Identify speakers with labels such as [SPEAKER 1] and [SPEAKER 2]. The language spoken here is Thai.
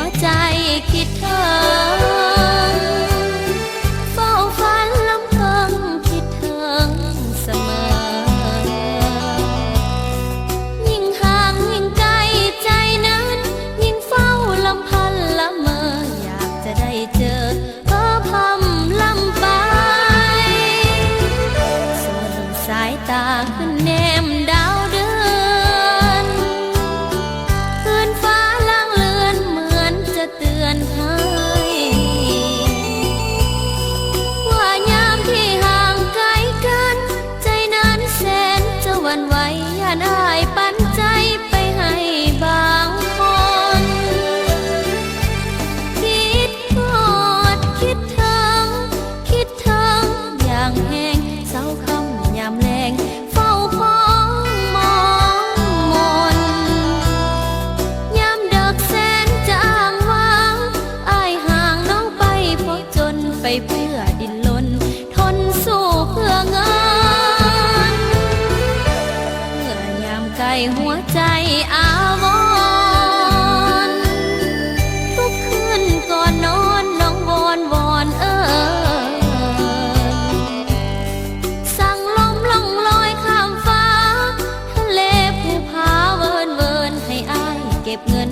[SPEAKER 1] วใจคิดถึงเฝ้าฝันลำพังคิดถึงเสมอยิ่งห่างยิ่งไกลใจนั้นยิ่งเฝ้าลำพันละเมออยากจะได้เจอเพ้อพำลำไปส่วนสายตาขึ้นแนมดาวเดือนคืนฟ้าลางเลือนเหมือนจะเตือนให้ว่ายามที่ห่างไกลกันใจนั้นแสนจะหวั่นไหวย่านอ้ายปันใจไปให้บางคนคิดทอดคิดถึงคิดถึงอย่างแห้งเศร้าคำยามแลงเฝ้าพ้องมองมนยามเด็กแสนจะอ้างว้างอ้ายห่างน้องไปเพราะจนไปเพื่อดิ้นรนทนสู้เพื่อเงินเมื่อยามไกลหัวใจอาวรณ์ทุกคืนก่อนนอนน้องวอนวอนสั่งลมล่องลอยข้ามฟ้าทะเลภูผาเวินเวินให้อ้ายเก็บเงิน